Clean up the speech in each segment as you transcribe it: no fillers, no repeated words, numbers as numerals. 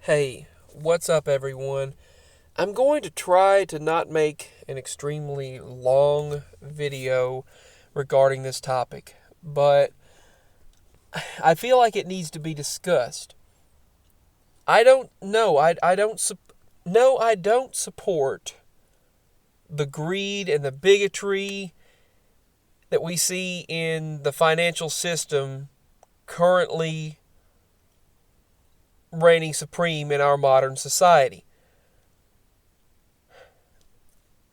Hey, what's up, everyone? I'm going to try to not make an extremely long video regarding this topic, but I feel like it needs to be discussed. I don't know. I don't support the greed and the bigotry that we see in the financial system currently reigning supreme in our modern society.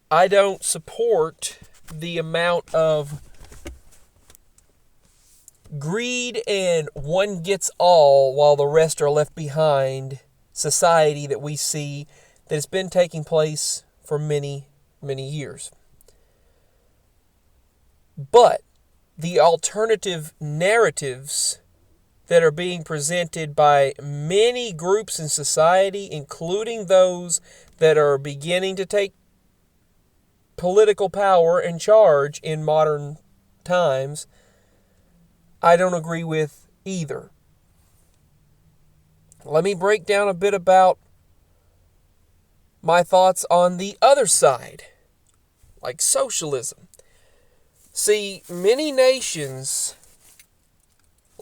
I don't support the amount of greed and one gets all while the rest are left behind society that we see that has been taking place for many, many years. But the alternative narratives that are being presented by many groups in society, including those that are beginning to take political power and charge in modern times, I don't agree with either. Let me break down a bit about my thoughts on the other side, like socialism. See, many nations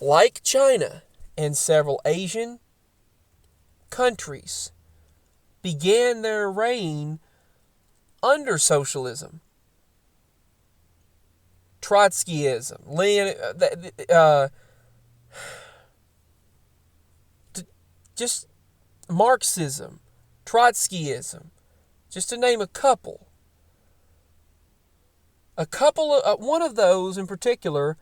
like China and several Asian countries began their reign under socialism. Trotskyism, just Marxism, Trotskyism, just to name a couple. One of those in particular,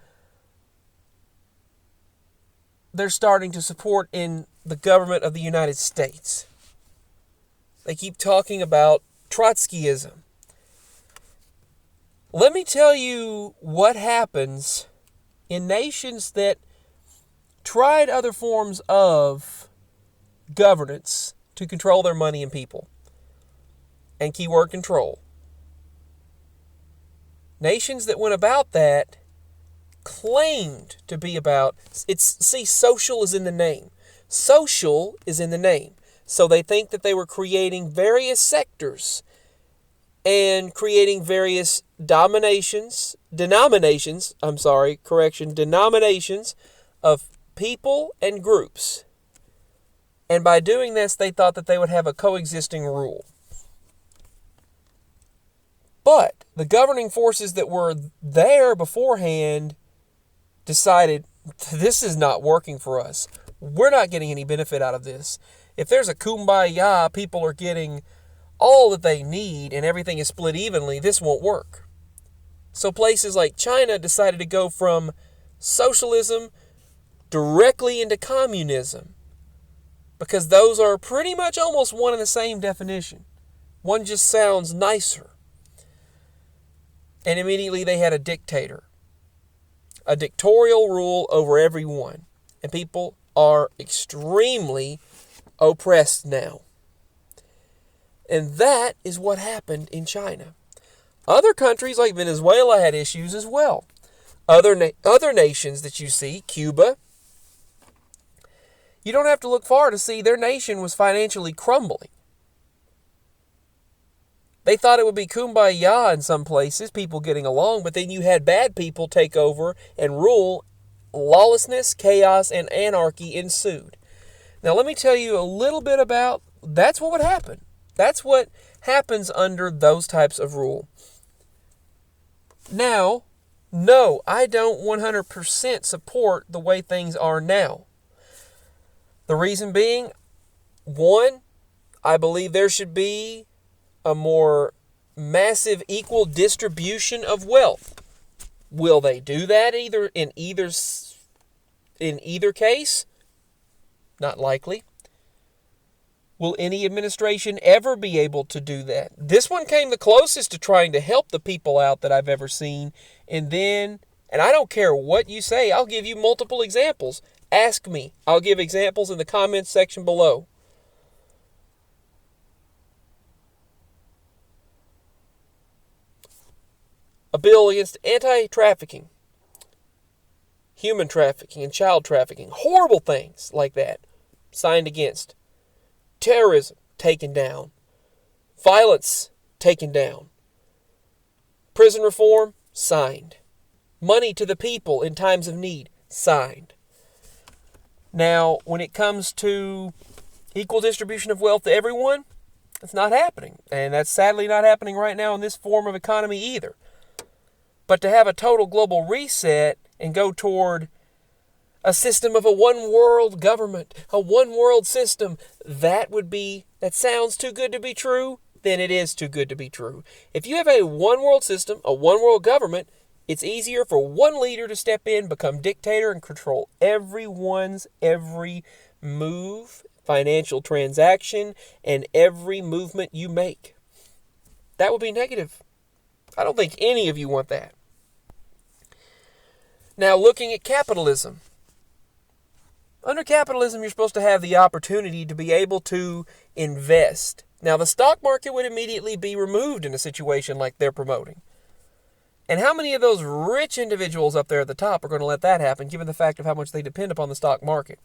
they're starting to support in the government of the United States. They keep talking about Trotskyism. Let me tell you what happens in nations that tried other forms of governance to control their money and people. And keyword control. Nations that went about that claimed to be about, social is in the name. Social is in the name. So they think that they were creating various sectors and creating various denominations of people and groups. And by doing this, they thought that they would have a coexisting rule. But the governing forces that were there beforehand decided, this is not working for us. We're not getting any benefit out of this. If there's a kumbaya, people are getting all that they need and everything is split evenly, this won't work. So places like China decided to go from socialism directly into communism, because those are pretty much almost one and the same definition. One just sounds nicer. And immediately they had a dictator. A dictatorial rule over everyone. And people are extremely oppressed now. And that is what happened in China. Other countries like Venezuela had issues as well. Other nations that you see, Cuba, you don't have to look far to see their nation was financially crumbling. They thought it would be kumbaya in some places, people getting along, but then you had bad people take over and rule. Lawlessness, chaos, and anarchy ensued. Now let me tell you a little bit about, that's what would happen. That's what happens under those types of rule. Now, no, I don't 100% support the way things are now. The reason being, one, I believe there should be a more massive equal distribution of wealth. Will they do that in either case? Not likely. Will any administration ever be able to do that? This one came the closest to trying to help the people out that I've ever seen. And I don't care what you say, I'll give you multiple examples. Ask me. I'll give examples in the comments section below. A bill against anti-trafficking, human trafficking, and child trafficking. Horrible things like that signed against. Terrorism, taken down. Violence, taken down. Prison reform, signed. Money to the people in times of need, signed. Now, when it comes to equal distribution of wealth to everyone, it's not happening. And that's sadly not happening right now in this form of economy either. But to have a total global reset and go toward a system of a one world government, a one world system, that sounds too good to be true, then it is too good to be true. If you have a one world system, a one world government, it's easier for one leader to step in, become dictator, and control everyone's every move, financial transaction, and every movement you make. That would be negative. I don't think any of you want that. Now, looking at capitalism. Under capitalism, you're supposed to have the opportunity to be able to invest. Now, the stock market would immediately be removed in a situation like they're promoting. And how many of those rich individuals up there at the top are going to let that happen, given the fact of how much they depend upon the stock market?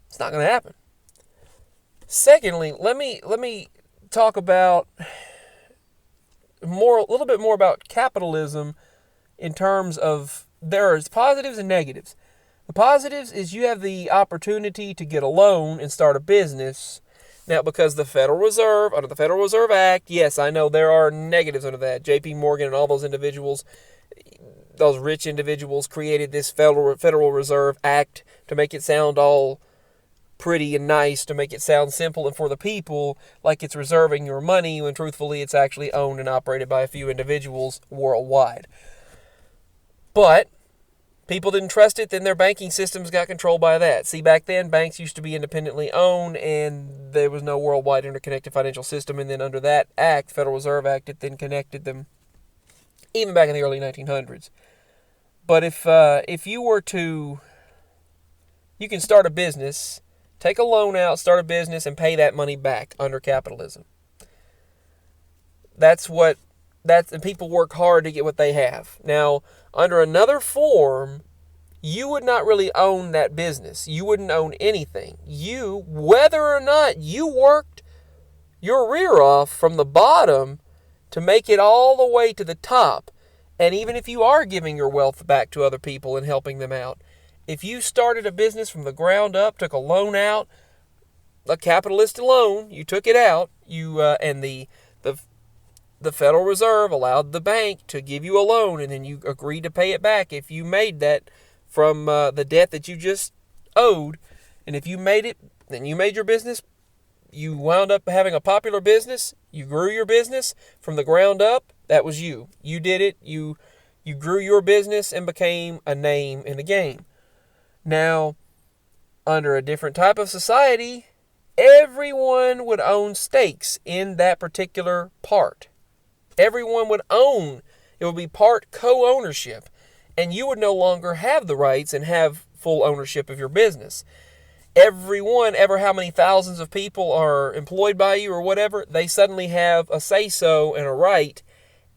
It's not going to happen. Secondly, let me talk about a little bit more about capitalism in terms of there are positives and negatives. The positives is you have the opportunity to get a loan and start a business. Now, because the Federal Reserve, under the Federal Reserve Act, yes, I know there are negatives under that. J.P. Morgan and all those individuals, those rich individuals created this Federal Reserve Act to make it sound all pretty and nice, to make it sound simple and for the people, like it's reserving your money, when truthfully it's actually owned and operated by a few individuals worldwide. But people didn't trust it, then their banking systems got controlled by that. See, back then, banks used to be independently owned, and there was no worldwide interconnected financial system. And then under that act, Federal Reserve Act, it then connected them, even back in the early 1900s. But if you were to, you can start a business, take a loan out, start a business, and pay that money back under capitalism. And people work hard to get what they have. Now, under another form, you would not really own that business. You wouldn't own anything. You, whether or not you worked your rear off from the bottom to make it all the way to the top, and even if you are giving your wealth back to other people and helping them out, if you started a business from the ground up, took a loan out, a capitalist loan, you took it out, and the Federal Reserve allowed the bank to give you a loan, and then you agreed to pay it back if you made that from the debt that you just owed. And if you made it, then you made your business. You wound up having a popular business. You grew your business from the ground up. That was you. You did it. You grew your business and became a name in the game. Now, under a different type of society, everyone would own stakes in that particular part. Everyone would own. It would be part co-ownership. And you would no longer have the rights and have full ownership of your business. Everyone, ever how many thousands of people are employed by you or whatever, they suddenly have a say-so and a right,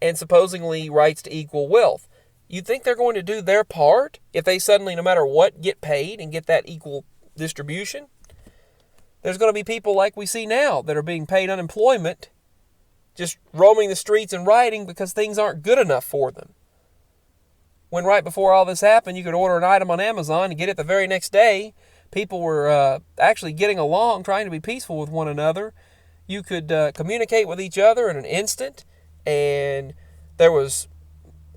and supposedly rights to equal wealth. You think they're going to do their part if they suddenly, no matter what, get paid and get that equal distribution? There's going to be people like we see now that are being paid unemployment, just roaming the streets and rioting because things aren't good enough for them. When right before all this happened, you could order an item on Amazon and get it the very next day. People were actually getting along, trying to be peaceful with one another. You could communicate with each other in an instant, and there was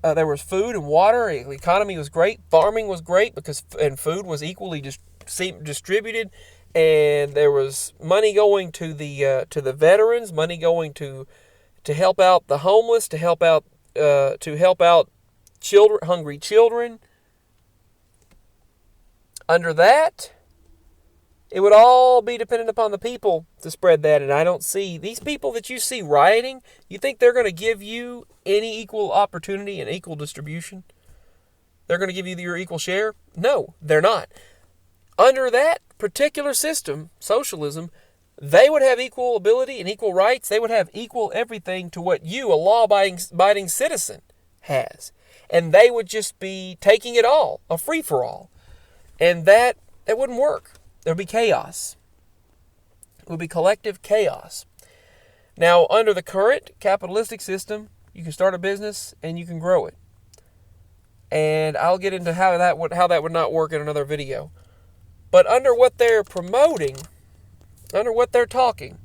food and water. The economy was great. Farming was great and food was equally distributed. And there was money going to the veterans, money going to help out the homeless, to help out children, hungry children. Under that, it would all be dependent upon the people to spread that. And I don't see these people that you see rioting. You think they're going to give you any equal opportunity and equal distribution? They're going to give you your equal share? No, they're not. Under that particular system, socialism, they would have equal ability and equal rights. They would have equal everything to what you, a law-abiding citizen, has. And they would just be taking it all, a free-for-all. And that wouldn't work. there'll be chaos. It will be collective chaos. Now, under the current capitalistic system, you can start a business and you can grow it. And I'll get into how that would not work in another video. But under what they're promoting, under what they're talking,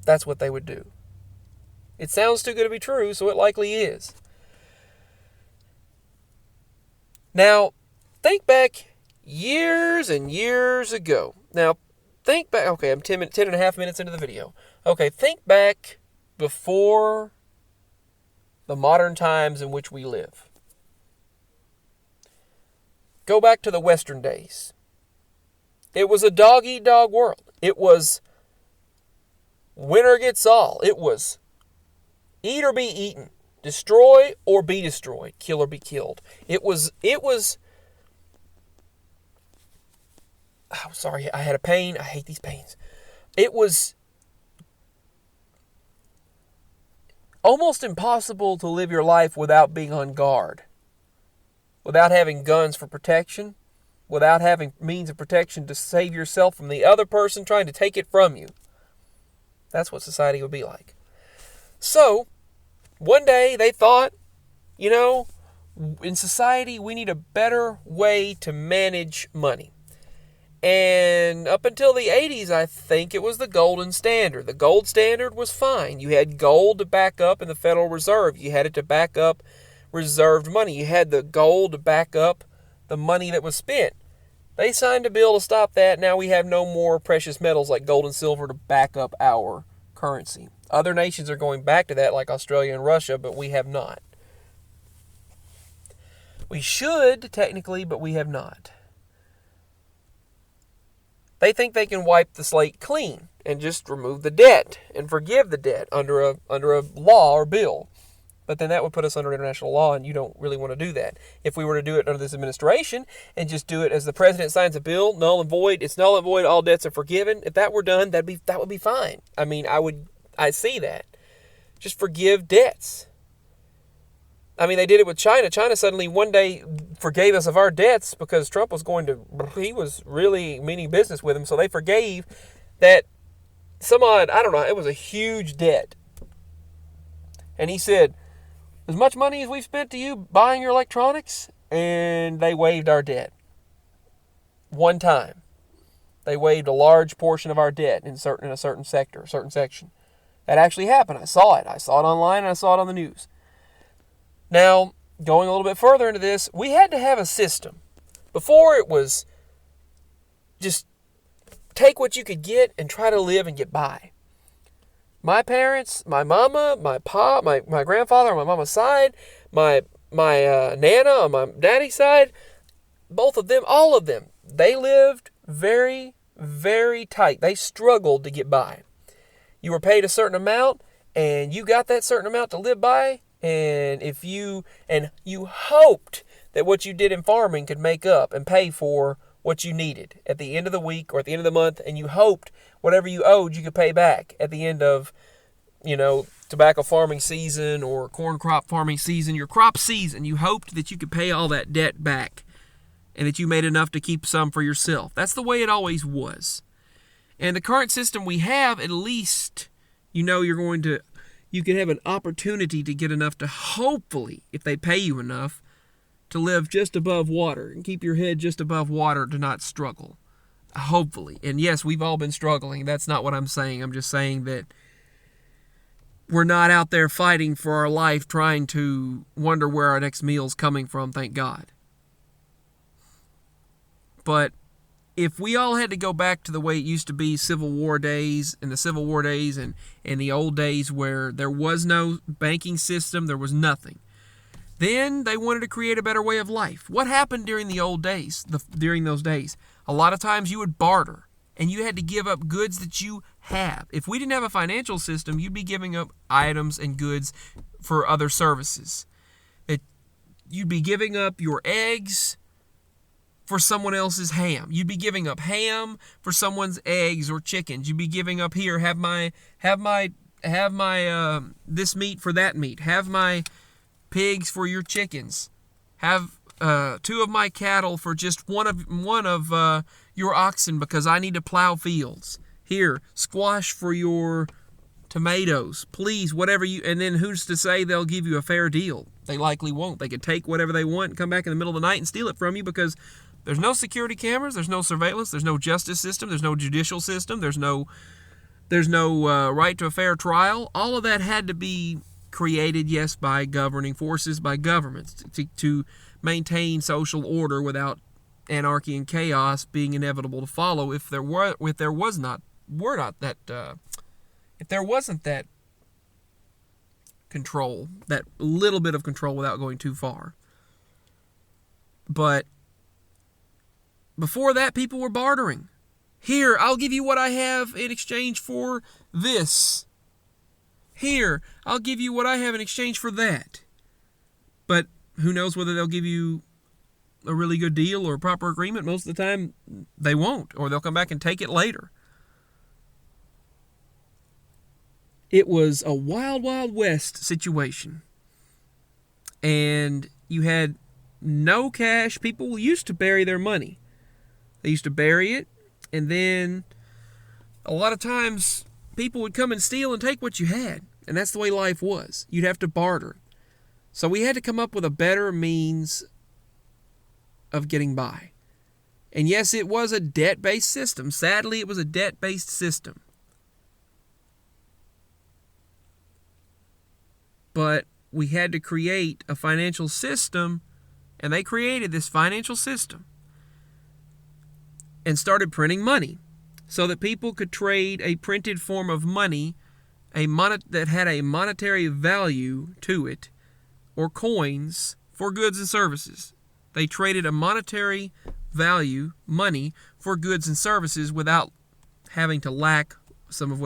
that's what they would do. It sounds too good to be true, so it likely is. Now, think back years and years ago. Now, think back. Okay, I'm 10 and a half minutes into the video. Okay, think back before the modern times in which we live. Go back to the Western days. It was a dog-eat-dog world. It was winner gets all. It was eat or be eaten. Destroy or be destroyed. Kill or be killed. It was oh, sorry, I had a pain. I hate these pains. It was almost impossible to live your life without being on guard. Without having guns for protection, without having means of protection to save yourself from the other person trying to take it from you. That's what society would be like. So, one day they thought, in society we need a better way to manage money. And up until the 80s, I think it was the golden standard. The gold standard was fine. You had gold to back up in the Federal Reserve. You had it to back up reserved money. You had the gold to back up the money that was spent. They signed a bill to stop that. Now we have no more precious metals like gold and silver to back up our currency. Other nations are going back to that like Australia and Russia, but we have not. We should, technically, but we have not. They think they can wipe the slate clean and just remove the debt and forgive the debt under a law or bill. But then that would put us under international law, and you don't really want to do that. If we were to do it under this administration and just do it as the president signs a bill, null and void, it's null and void, all debts are forgiven. If that were done, that would be fine. I mean, I see that. Just forgive debts. I mean, they did it with China. China suddenly one day forgave us of our debts because Trump he was really meaning business with them. So they forgave that it was a huge debt. And he said, as much money as we've spent to you buying your electronics, and they waived our debt. One time. They waived a large portion of our debt in a certain sector, a certain section. That actually happened. I saw it. I saw it online and I saw it on the news. Now, going a little bit further into this, we had to have a system. Before it was just take what you could get and try to live and get by. My parents, my mama, my pa, my grandfather on my mama's side, my nana on my daddy's side, both of them, all of them, they lived very, very tight. They struggled to get by. You were paid a certain amount, and you got that certain amount to live by, and you hoped that what you did in farming could make up and pay for what you needed at the end of the week or at the end of the month, and you hoped whatever you owed you could pay back at the end of, tobacco farming season or corn crop farming season, your crop season. You hoped that you could pay all that debt back and that you made enough to keep some for yourself. That's the way it always was. And the current system we have, at least, you could have an opportunity to get enough to hopefully, if they pay you enough, to live just above water and keep your head just above water to not struggle. Hopefully. And yes, we've all been struggling. That's not what I'm saying. I'm just saying that we're not out there fighting for our life trying to wonder where our next meal's coming from, thank God. But if we all had to go back to the way it used to be Civil War days and the old days where there was no banking system, there was nothing. Then they wanted to create a better way of life. What happened during the old days, during those days? A lot of times you would barter, and you had to give up goods that you have. If we didn't have a financial system, you'd be giving up items and goods for other services. You'd be giving up your eggs for someone else's ham. You'd be giving up ham for someone's eggs or chickens. You'd be giving up here, have my this meat for that meat. Have my pigs for your chickens. Have two of my cattle for just one of your oxen because I need to plow fields. Here, squash for your tomatoes, please, whatever you. And then who's to say they'll give you a fair deal? They likely won't. They could take whatever they want and come back in the middle of the night and steal it from you because there's no security cameras, there's no surveillance, there's no justice system, there's no judicial system, there's no right to a fair trial. All of that had to be created, yes, by governing forces, by governments, to maintain social order without anarchy and chaos being inevitable to follow. If there wasn't that control, that little bit of control without going too far. But before that, people were bartering. Here, I'll give you what I have in exchange for this. Here, I'll give you what I have in exchange for that. But who knows whether they'll give you a really good deal or a proper agreement. Most of the time, they won't, or they'll come back and take it later. It was a wild, wild west situation. And you had no cash. People used to bury their money. They used to bury it, and then a lot of times people would come and steal and take what you had. And that's the way life was. You'd have to barter. So we had to come up with a better means of getting by. And yes, it was a debt-based system. Sadly, it was a debt-based system. But we had to create a financial system, and they created this financial system and started printing money so that people could trade a printed form of money that had a monetary value to it, or coins, for goods and services. They traded a monetary value, money, for goods and services without having to lack some of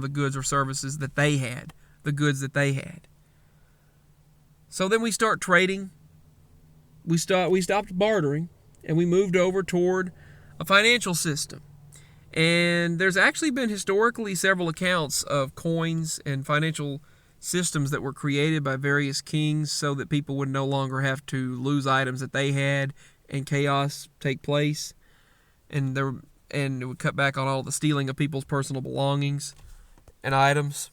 the goods or services that they had, the goods that they had. So then we start trading. We stopped bartering, and we moved over toward a financial system. And there's actually been historically several accounts of coins and financial systems that were created by various kings so that people would no longer have to lose items that they had and chaos take place. And it would cut back on all the stealing of people's personal belongings and items.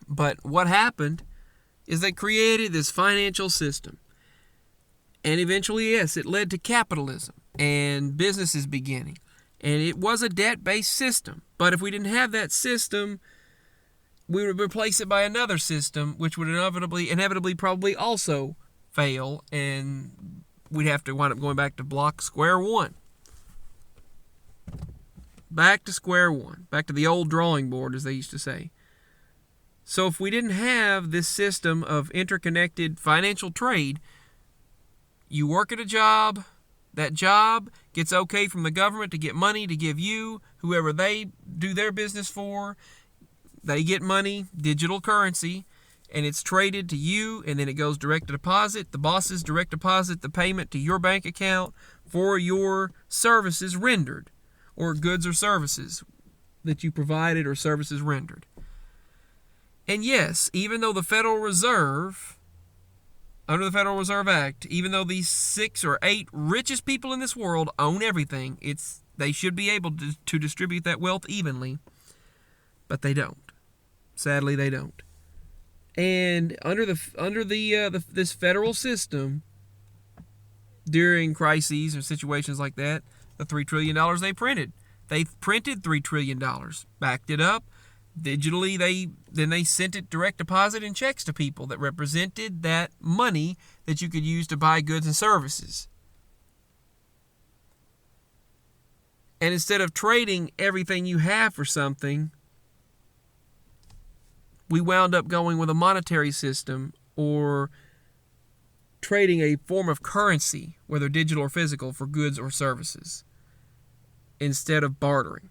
But what happened is they created this financial system. And eventually, yes, it led to capitalism and businesses beginning. And it was a debt-based system. But if we didn't have that system, we would replace it by another system, which would inevitably probably also fail. And we'd have to wind up going back to square one. Back to square one. Back to the old drawing board, as they used to say. So if we didn't have this system of interconnected financial trade, you work at a job, that job gets okay from the government to get money to give you, whoever they do their business for, they get money, digital currency, and it's traded to you, and then it goes direct deposit. The bosses direct deposit the payment to your bank account for your services rendered, or goods or services that you provided or services rendered. And yes, even though the Federal Reserve, under the Federal Reserve Act, even though these 6 or 8 richest people in this world own everything, they should be able to distribute that wealth evenly, but they don't. Sadly, they don't. And under this federal system, during crises or situations like that, the $3 trillion they printed $3 trillion, backed it up. Digitally, they sent it direct deposit and checks to people that represented that money that you could use to buy goods and services. And instead of trading everything you have for something, we wound up going with a monetary system or trading a form of currency, whether digital or physical, for goods or services, instead of bartering.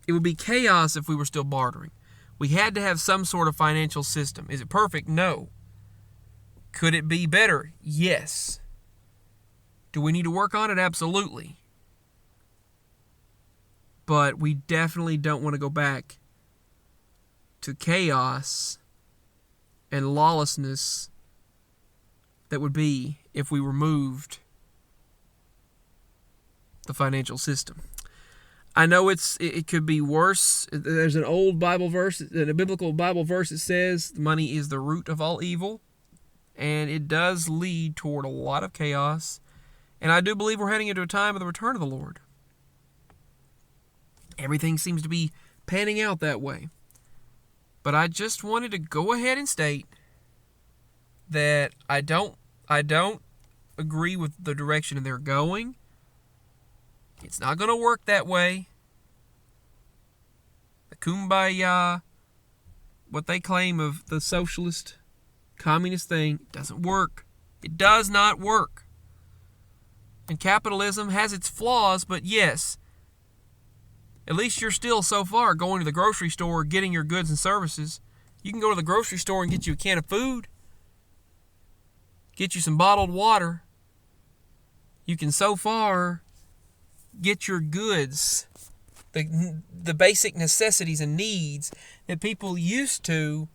It would be chaos if we were still bartering. We had to have some sort of financial system. Is it perfect? No. Could it be better? Yes. Do we need to work on it? Absolutely. But we definitely don't want to go back to chaos and lawlessness that would be if we removed the financial system. I know it could be worse. There's an old Bible verse, a biblical Bible verse that says money is the root of all evil, and it does lead toward a lot of chaos. And I do believe we're heading into a time of the return of the Lord. Everything seems to be panning out that way. But I just wanted to go ahead and state that I don't agree with the direction they're going. It's not going to work that way. The kumbaya, what they claim of the socialist, communist thing, doesn't work. It does not work. And capitalism has its flaws, but yes, at least you're still so far going to the grocery store, getting your goods and services. You can go to the grocery store and get you a can of food, get you some bottled water. You can so far get your goods, the basic necessities and needs that people used to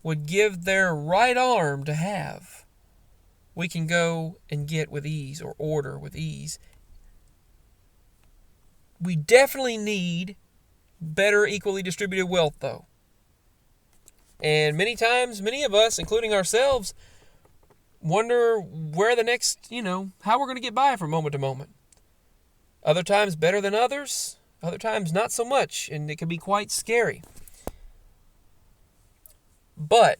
would give their right arm to have. We can go and get with ease or order with ease. We definitely need better equally distributed wealth, though. And many times, many of us, including ourselves, wonder where the next, how we're going to get by from moment to moment. Other times better than others, other times not so much, and it can be quite scary. But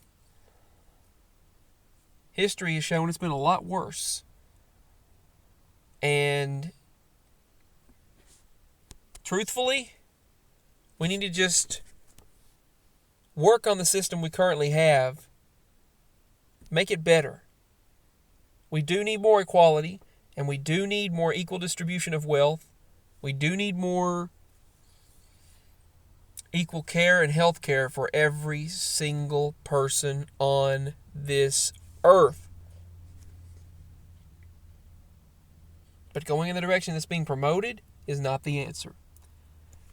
history has shown it's been a lot worse. And truthfully, we need to just work on the system we currently have, make it better. We do need more equality, and we do need more equal distribution of wealth. We do need more equal care and health care for every single person on this earth. But going in the direction that's being promoted is not the answer.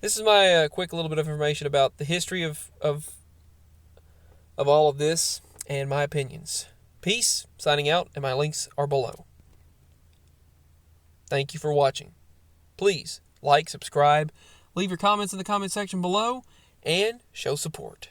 This is my quick little bit of information about the history of all of this and my opinions. Peace, signing out, and my links are below. Thank you for watching. Please like, subscribe, leave your comments in the comment section below, and show support.